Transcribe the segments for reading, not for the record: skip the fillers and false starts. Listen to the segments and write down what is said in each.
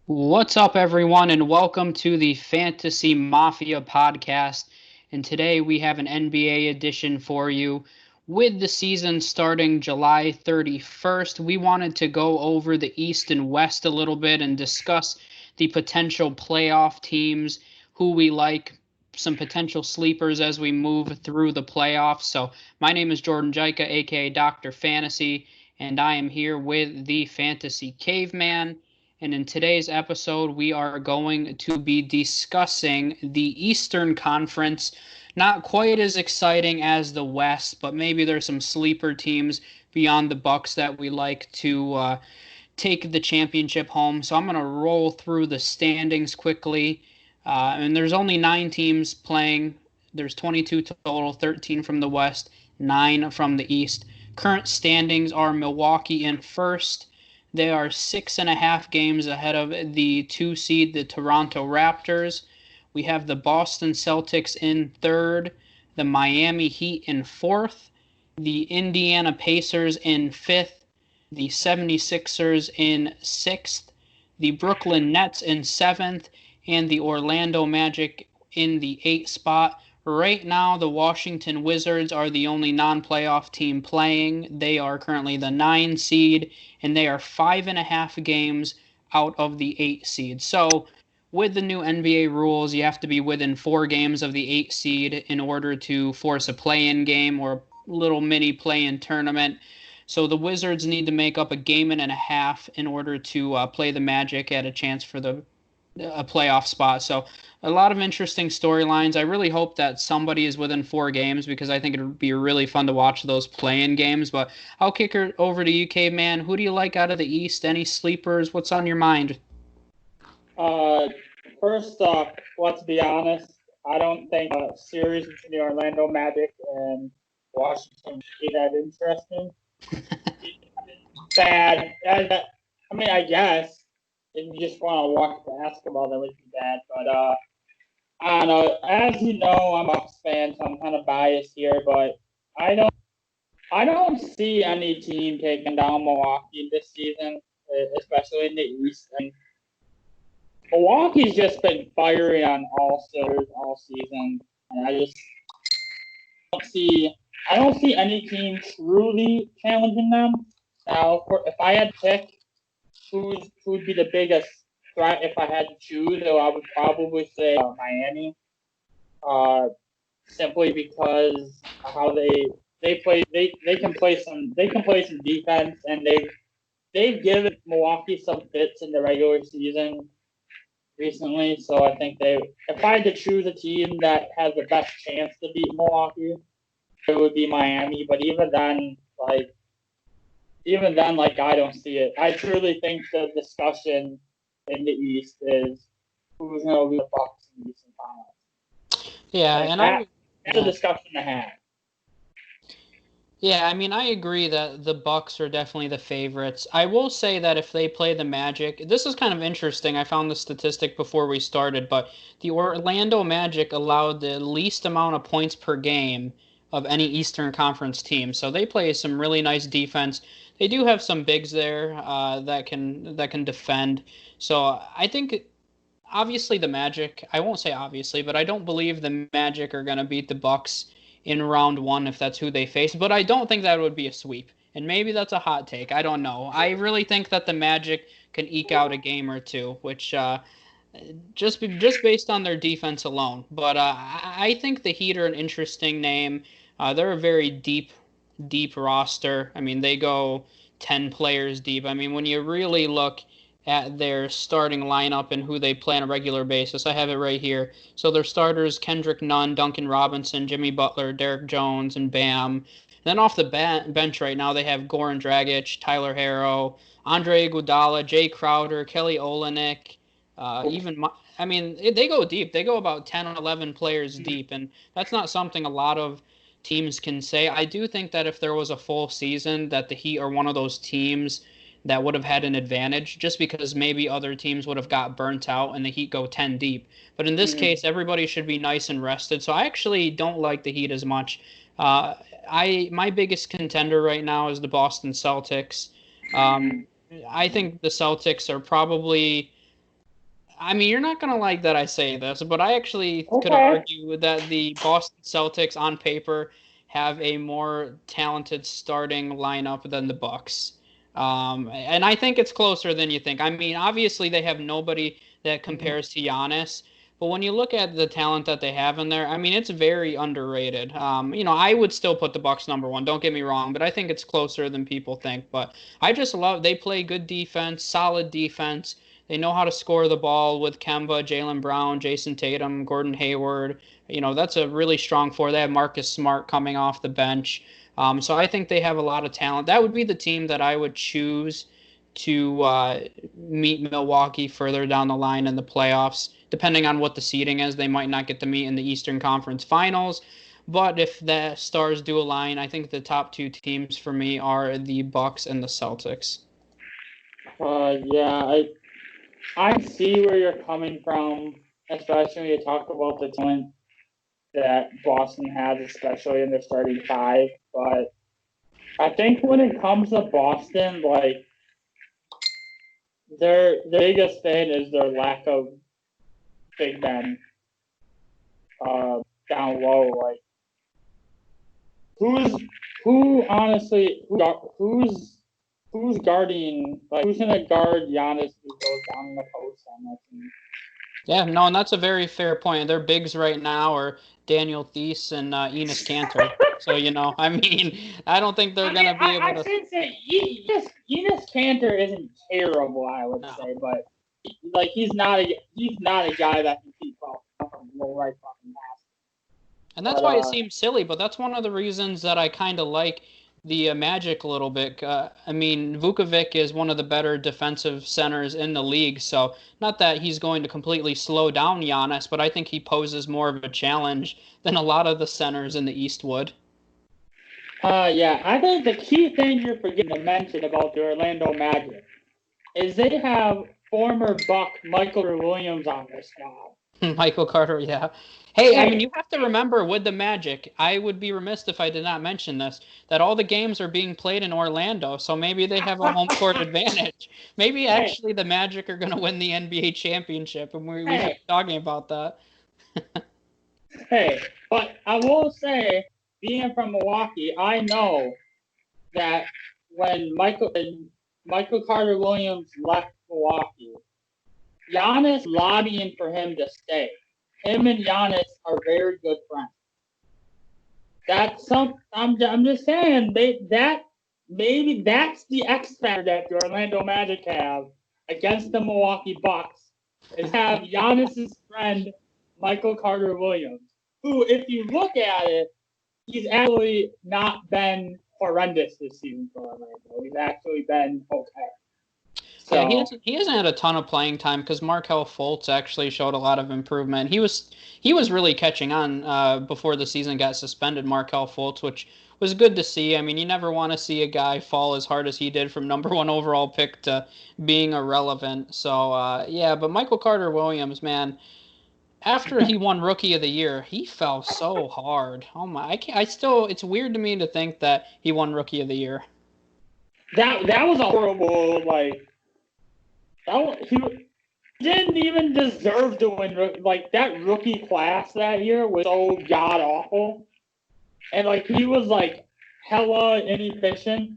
What's up, everyone, and welcome to the Fantasy Mafia podcast. And today we have an NBA edition for you. With the season starting July 31st, we wanted to go over the East and West a little bit and discuss the potential playoff teams, who we like, some potential sleepers as we move through the playoffs. So, my name is Jordan Jaika, aka Dr. Fantasy, and I am here with the Fantasy Caveman. And in today's episode, we are going to be discussing the Eastern Conference. Not quite as exciting as the West, but maybe there's some sleeper teams beyond the Bucks that we like to take the championship home. So I'm going to roll through the standings quickly. And there's only 9 teams playing. There's 22 total, 13 from the West, 9 from the East. Current standings are Milwaukee in first. They are 6.5 games ahead of the 2 seed, the Toronto Raptors. We have the Boston Celtics in third, the Miami Heat in fourth, the Indiana Pacers in fifth, the 76ers in sixth, the Brooklyn Nets in seventh, and the Orlando Magic in the eighth spot. Right now, the Washington Wizards are the only non-playoff team playing. They are currently the 9 seed, and they are 5.5 games out of the 8 seed. So, with the new NBA rules, you have to be within 4 games of the 8 seed in order to force a play-in game or a little mini play-in tournament. So the Wizards need to make up a game and a half in order to play the Magic at a chance for a playoff spot. So a lot of interesting storylines. I really hope that somebody is within 4 games because I think it would be really fun to watch those play-in games. But I'll kick it over to you, Caveman. Who do you like out of the East? Any sleepers? What's on your mind? Uh, First off, let's be honest. I don't think a series between the Orlando Magic and Washington would be that interesting. Bad. I guess if you just want to watch basketball, that would be bad. But I don't know. As you know, I'm a Bucks fan, so I'm kind of biased here. But I don't, I don't see any team taking down Milwaukee this season, especially in the East. I mean, Milwaukee's just been firing on all cylinders all season, and don't see I don't see any team truly challenging them. Now, if I had to pick who'd be the biggest threat if I had to choose, I would probably say Miami. Uh, Simply because how they play they can play some defense, and they've given Milwaukee some fits in the regular season recently. So I think if I had to choose a team that has the best chance to beat Milwaukee, it would be Miami. But even then, I don't see it. I truly think the discussion in the East is who's going to lead the Bucks in the Eastern Conference. Yeah, and that's a discussion to have. Yeah, I mean, I agree that the Bucks are definitely the favorites. I will say that if they play the Magic, this is kind of interesting. I found the statistic before we started, but the Orlando Magic allowed the least amount of points per game of any Eastern Conference team. So they play some really nice defense. They do have some bigs there that can defend. So I think obviously the Magic, I won't say obviously, but I don't believe the Magic are going to beat the Bucks in round 1 if that's who they face, but I don't think that would be a sweep. And maybe that's a hot take. I don't know. I really think that the Magic can eke out a game or two, which just based on their defense alone. But I think the Heat are an interesting name. They're a very deep roster. I mean, they go 10 players deep. I mean, when you really look at their starting lineup and who they play on a regular basis, I have it right here. So their starters: Kendrick Nunn, Duncan Robinson, Jimmy Butler, Derek Jones, and Bam. And then off the bench right now, they have Goran Dragic, Tyler Herro, Andre Iguodala, Jay Crowder, Kelly Olynyk. I mean, they go deep. They go about 10 or 11 players deep, and that's not something a lot of teams can say. I do think that if there was a full season, that the Heat are one of those teams that would have had an advantage, just because maybe other teams would have got burnt out and the Heat go 10 deep. But in this case, everybody should be nice and rested. So I actually don't like the Heat as much. My biggest contender right now is the Boston Celtics. I think the Celtics are probably. I mean, you're not gonna like that I say this, but I actually could Okay. argue that the Boston Celtics on paper have a more talented starting lineup than the Bucks. And I think it's closer than you think. I mean, obviously they have nobody that compares to Giannis, but when you look at the talent that they have in there, I mean, it's very underrated. I would still put the Bucks number one. Don't get me wrong, but I think it's closer than people think. But I just love they play good defense, solid defense. They know how to score the ball with Kemba, Jaylen Brown, Jason Tatum, Gordon Hayward. That's a really strong four. They have Marcus Smart coming off the bench. So I think they have a lot of talent. That would be the team that I would choose to meet Milwaukee further down the line in the playoffs. Depending on what the seeding is, they might not get to meet in the Eastern Conference Finals. But if the stars do align, I think the top two teams for me are the Bucks and the Celtics. Yeah, I see where you're coming from, especially when you talk about the talent that Boston has, especially in their starting five. But I think when it comes to Boston, like their biggest thing is their lack of big men down low. Like who's who honestly who's guarding, like who's gonna guard Giannis who goes down in the post on that team? Yeah, no, and that's a very fair point. Their bigs right now are Daniel Thies and Enos Kanter. So, I mean, I don't think they're I going mean, to be able I to. shouldn't say Enos Cantor isn't terrible, I would No. say, but like he's not a guy that can keep up from low right fucking pass. And that's But why it seems silly, but that's one of the reasons that I kind of like the Magic a little bit. I mean, Vukovic is one of the better defensive centers in the league, so not that he's going to completely slow down Giannis, but I think he poses more of a challenge than a lot of the centers in the East would. yeah, I think the key thing you're forgetting to mention about the Orlando Magic is they have former Buck Michael Williams on their squad. Michael Carter, yeah. Hey, I mean, Hey, you have to remember with the Magic, I would be remiss if I did not mention this, that all the games are being played in Orlando, so maybe they have a home court advantage. Maybe hey, actually the Magic are going to win the NBA championship, and we should hey, be talking about that. hey. But I will say, being from Milwaukee, I know that when Michael Carter Williams left Milwaukee, Giannis lobbying for him to stay. Him and Giannis are very good friends. I'm just saying maybe that's the X factor that the Orlando Magic have against the Milwaukee Bucks is have Giannis's friend Michael Carter Williams, who, if you look at it, he's actually not been horrendous this season for Orlando. He's actually been okay. Yeah, he So, hasn't he hasn't had a ton of playing time because Markel Fultz actually showed a lot of improvement. He was really catching on before the season got suspended. Markel Fultz, which was good to see. I mean, you never want to see a guy fall as hard as he did from number one overall pick to being irrelevant. So yeah, but Michael Carter Williams, man, after he won Rookie of the Year, he fell so hard. Oh my, I can't, I still it's weird to me to think that he won Rookie of the Year. that was a horrible, like he didn't even deserve to win. Like that rookie class that year was so god awful, and like he was like hella inefficient.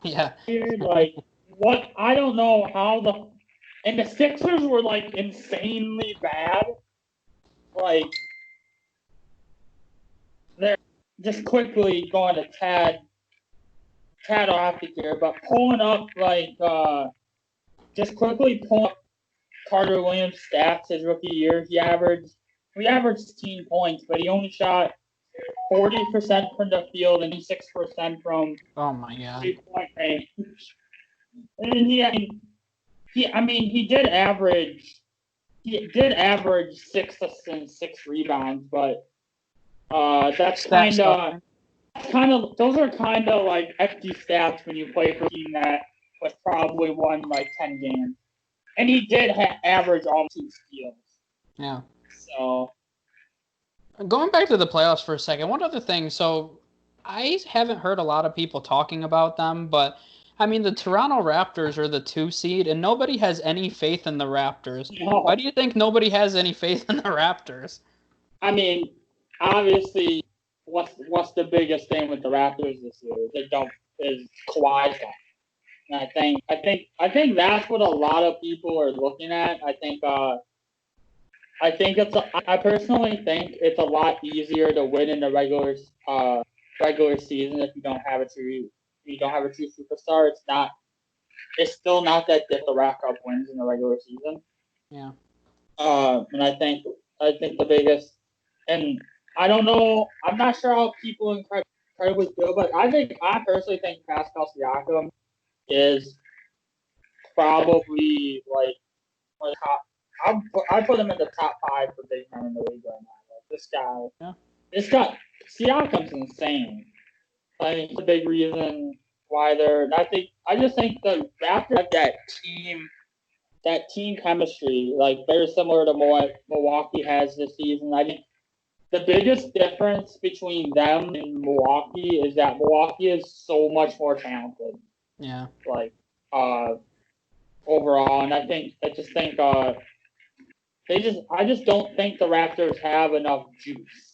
Yeah. Like what? I don't know how the Sixers were like insanely bad. Like they're just quickly going to Tad off here, but pulling up just quickly pulling up Carter Williams' stats his rookie year. We averaged 16 points, but he only shot 40% from the field and 6% from Oh my God. 3-point range. And he did average 6 assists and 6 rebounds, but that's Stat those are kind of like empty stats when you play for a team that was probably won like 10 games. And he did average almost 2 steals. Yeah. So Going back to the playoffs for a second, one other thing. So I haven't heard a lot of people talking about them, but I mean, the Toronto Raptors are the 2 seed, and nobody has any faith in the Raptors. Why No, do you think nobody has any faith in the Raptors? I mean, obviously, what's the biggest thing with the Raptors this year? They don't is Kawhi's gone. And I think that's what a lot of people are looking at. I think I personally think it's a lot easier to win in the regular season if you don't have a true superstar. It's still not that difficult to rack up wins in the regular season. Yeah. And I think the biggest, and I don't know, I'm not sure how people incredibly feel, but I personally think Pascal Siakam is probably like top. I put him in the top 5 for big men in the league right now. Like, Yeah. this guy, Siakam's insane. I think it's a big reason why they're. I just think the Raptors have that team chemistry, like very similar to what Milwaukee has this season. I think the biggest difference between them and Milwaukee is that Milwaukee is so much more talented. Yeah. Like overall, and I just don't think the Raptors have enough juice.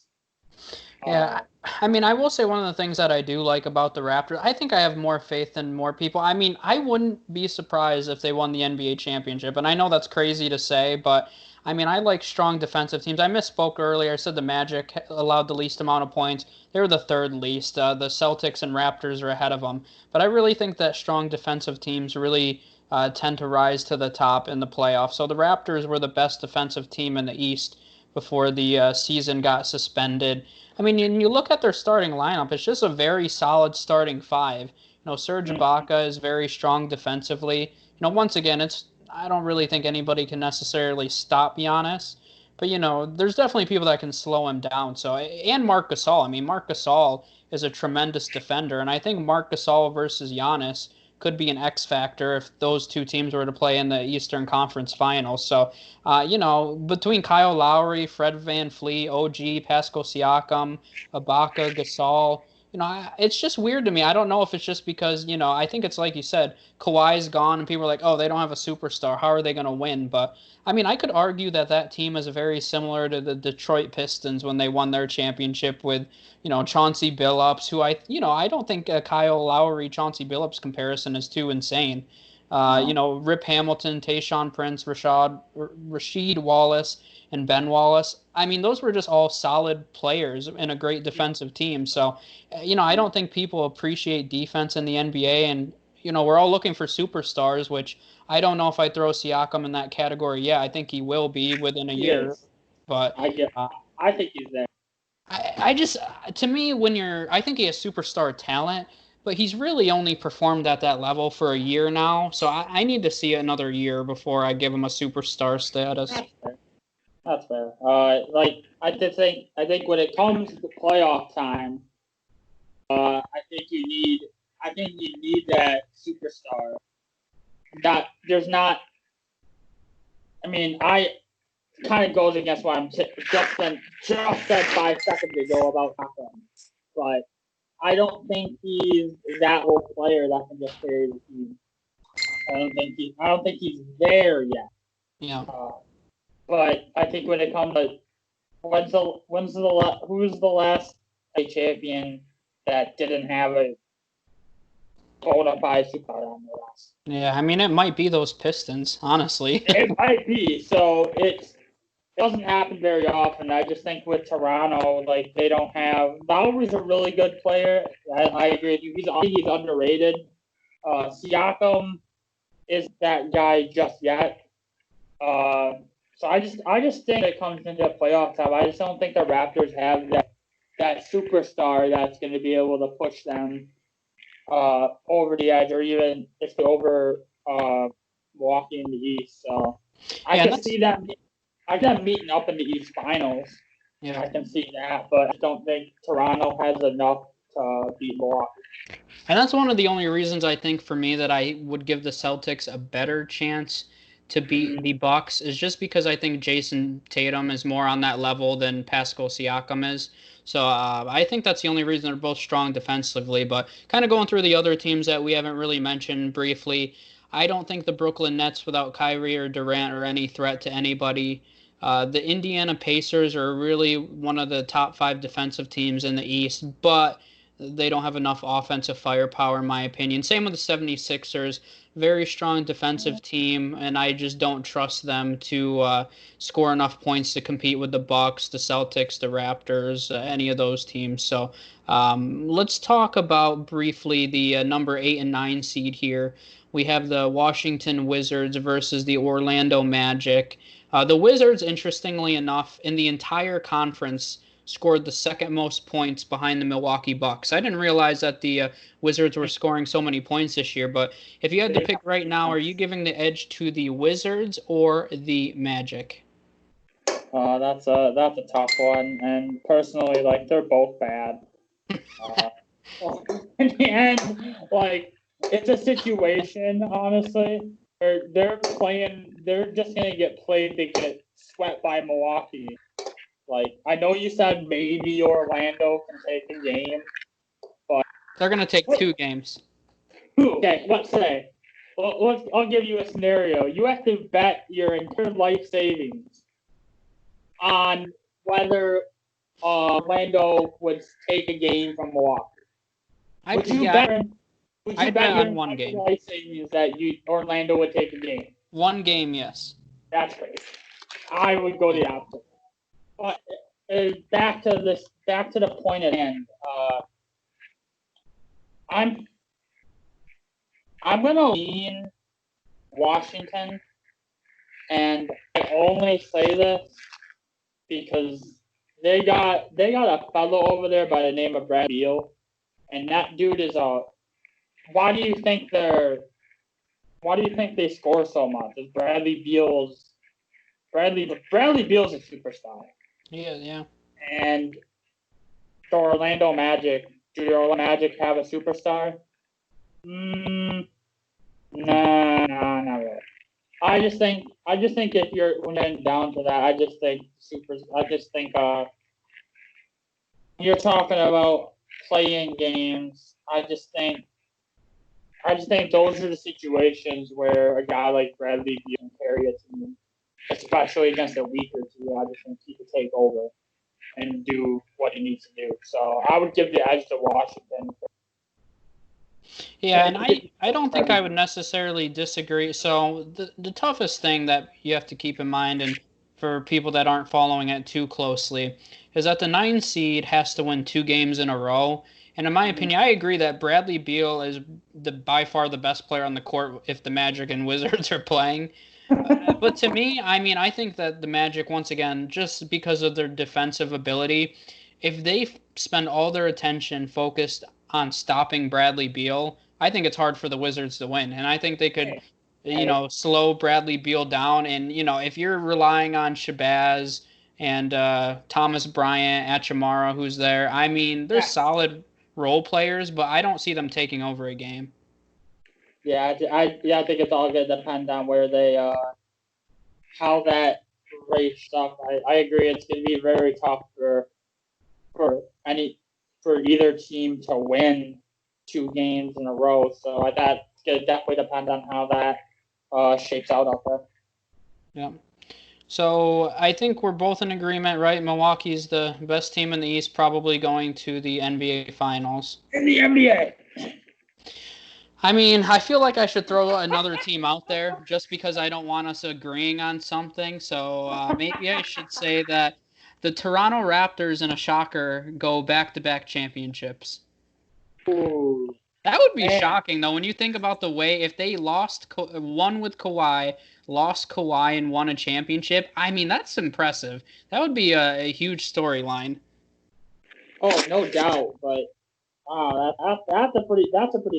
Yeah, I mean, I will say one of the things that I do like about the Raptors, I think I have more faith than more people. I mean, I wouldn't be surprised if they won the NBA championship, and I know that's crazy to say, but I mean, I like strong defensive teams. I misspoke earlier. I said the Magic allowed the least amount of points. They were the third least. The Celtics and Raptors are ahead of them. But I really think that strong defensive teams really tend to rise to the top in the playoffs. So the Raptors were the best defensive team in the East before the season got suspended. I mean, when you look at their starting lineup, it's just a very solid starting five. Serge Ibaka is very strong defensively. Once again, I don't really think anybody can necessarily stop Giannis, but there's definitely people that can slow him down. So, and Marc Gasol. I mean, Marc Gasol is a tremendous defender, and I think Marc Gasol versus Giannis could be an X factor if those two teams were to play in the Eastern Conference Finals. So, between Kyle Lowry, Fred VanVleet, OG, Pascal Siakam, Ibaka, Gasol, it's just weird to me. I don't know if it's just because, I think it's like you said, Kawhi's gone and people are like, oh, they don't have a superstar. How are they going to win? But, I mean, I could argue that that team is very similar to the Detroit Pistons when they won their championship with, Chauncey Billups, who I don't think a Kyle Lowry, Chauncey Billups comparison is too insane. No. Rip Hamilton, Tayshaun Prince, Rasheed Wallace, and Ben Wallace. I mean, those were just all solid players in a great defensive team. So, I don't think people appreciate defense in the NBA. And, we're all looking for superstars, which I don't know if I throw Siakam in that category. Yeah, I think he will be within a He year. is. But uh, I think he's there. I just, to me, I think he has superstar talent, but he's really only performed at that level for a year now. So I need to see another year before I give him a superstar status. That's fair. That's fair. I think when it comes to playoff time, I think you need that superstar. Not there's not. I mean, I kind of goes against what just said 5 seconds ago about Malcolm, but I don't think he's that role player that can just carry the team. I don't think he's there yet. Yeah. But I think when it comes to who's the last champion that didn't have a bona fide superstar on the list? Yeah, I mean, it might be those Pistons, honestly. It might be. So it doesn't happen very often. I just think with Toronto, like they don't have. Lowry's a really good player. I agree with you. He's underrated. Siakam is that guy just yet. So I just think it comes into playoff time. I just don't think the Raptors have that superstar that's going to be able to push them over the edge, or even if they're over Milwaukee in the East. So I Yeah, can see them. I can meeting up in the East Finals. yeah. I can see that, but I don't think Toronto has enough to beat Milwaukee. And that's one of the only reasons I think for me that I would give the Celtics a better chance to beat the Bucks is just because I think Jason Tatum is more on that level than Pascal Siakam is. So I think that's the only reason they're both strong defensively. But kind of going through the other teams that we haven't really mentioned briefly, I don't think the Brooklyn Nets without Kyrie or Durant are any threat to anybody. The Indiana Pacers are really one of the top 5 defensive teams in the East, but they don't have enough offensive firepower, in my opinion. Same with the 76ers. Very strong defensive team, and I just don't trust them to score enough points to compete with the Bucks, the Celtics, the Raptors, any of those teams. So let's talk about briefly the number 8 and 9 seed here. We have the Washington Wizards versus the Orlando Magic. The Wizards, interestingly enough, in the entire conference, scored the second most points behind the Milwaukee Bucks. I didn't realize that the Wizards were scoring so many points this year, but if you had to pick right now, are you giving the edge to the Wizards or the Magic? That's a tough one, and personally, like they're both bad. In the end, like it's a situation, honestly, where they're just gonna get played. They get swept by Milwaukee. Like I know you said maybe Orlando can take a game, but they're gonna take 2 games. Okay, let's say. Well, I'll give you a scenario. You have to bet your entire life savings on whether Orlando would take a game from Milwaukee. Would you bet your one game. Life savings that Orlando would take a game? 1 game, yes. That's crazy. I would go the opposite. But back to the point at hand. I'm gonna lean Washington, and I only say this because they got a fellow over there by the name of Brad Beal, and that dude is a. Why do you think they score so much? Is Bradley Beal's a superstar? Yeah. And the Orlando Magic, do the Orlando Magic have a superstar? No, not really. I just think if when you're down to that, I just think you're talking about playing games. I just think those are the situations where a guy like Bradley Beal can carry a team, especially against a weaker team. I just think he could take over and do what he needs to do. So I would give the edge to Washington. Yeah, and I don't think I would necessarily disagree. So the toughest thing that you have to keep in mind, and for people that aren't following it too closely, is that the 9 seed has to win 2 games in a row. And in my opinion, I agree that Bradley Beal is by far the best player on the court if the Magic and Wizards are playing. But to me, I mean, I think that the Magic, once again, just because of their defensive ability, if they spend all their attention focused on stopping Bradley Beal, I think it's hard for the Wizards to win. And I think they could, slow Bradley Beal down. And, if you're relying on Shabazz and Thomas Bryant, Achimara, who's there, I mean, they're solid role players, but I don't see them taking over a game. Yeah, I think it's all going to depend on where they, how that race stuff. I agree. It's going to be very tough for either team to win 2 games in a row. So that's going to definitely depend on how that shapes out there. Yeah. So I think we're both in agreement, right? Milwaukee's the best team in the East, probably going to the NBA Finals. In the NBA. I mean, I feel like I should throw another team out there just because I don't want us agreeing on something. So maybe I should say that the Toronto Raptors, in a shocker, go back-to-back championships. Ooh. That would be shocking, though, when you think about the way if they won with Kawhi, lost Kawhi, and won a championship. I mean, that's impressive. That would be a huge storyline. Oh, no doubt, but wow, that's a pretty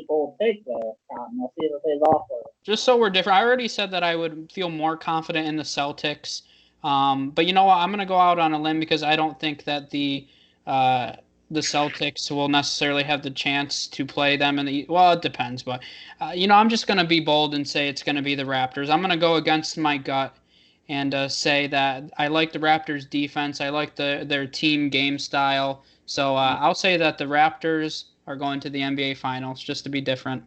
bold take there, Cotton. I'll see if it pays off for it. Just so we're different, I already said that I would feel more confident in the Celtics. But you know what? I'm going to go out on a limb because I don't think that the the Celtics will necessarily have the chance to play them in the. Well, it depends, but I'm just going to be bold and say it's going to be the Raptors. I'm going to go against my gut and say that I like the Raptors' defense. I like their team game style. So I'll say that the Raptors are going to the NBA Finals just to be different.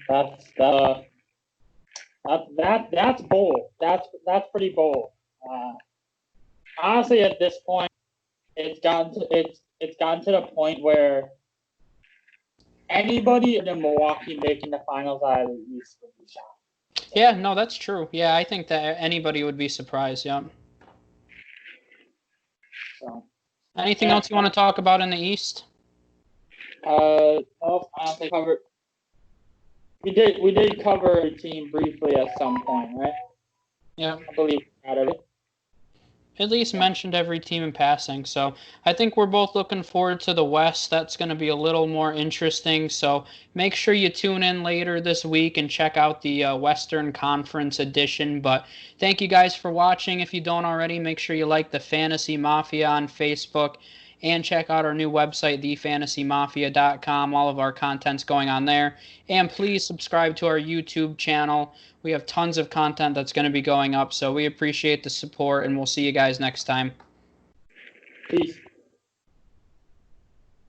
That's bold. That's pretty bold. Honestly, at this point, it's gotten to the point where anybody in Milwaukee making the finals out of the East would be shocked. Yeah, no, that's true. Yeah, I think that anybody would be surprised. Yeah. So, Anything else you want to talk about in the East? I don't think covered. We did cover a team briefly at some point, right? Yeah. I believe out of it. At least mentioned every team in passing. So I think we're both looking forward to the West. That's going to be a little more interesting. So make sure you tune in later this week and check out the Western Conference edition. But thank you guys for watching. If you don't already, make sure you like the Fantasy Mafia on Facebook and check out our new website, thefantasymafia.com. All of our content's going on there. And please subscribe to our YouTube channel. We have tons of content that's going to be going up, so we appreciate the support, and we'll see you guys next time. Peace.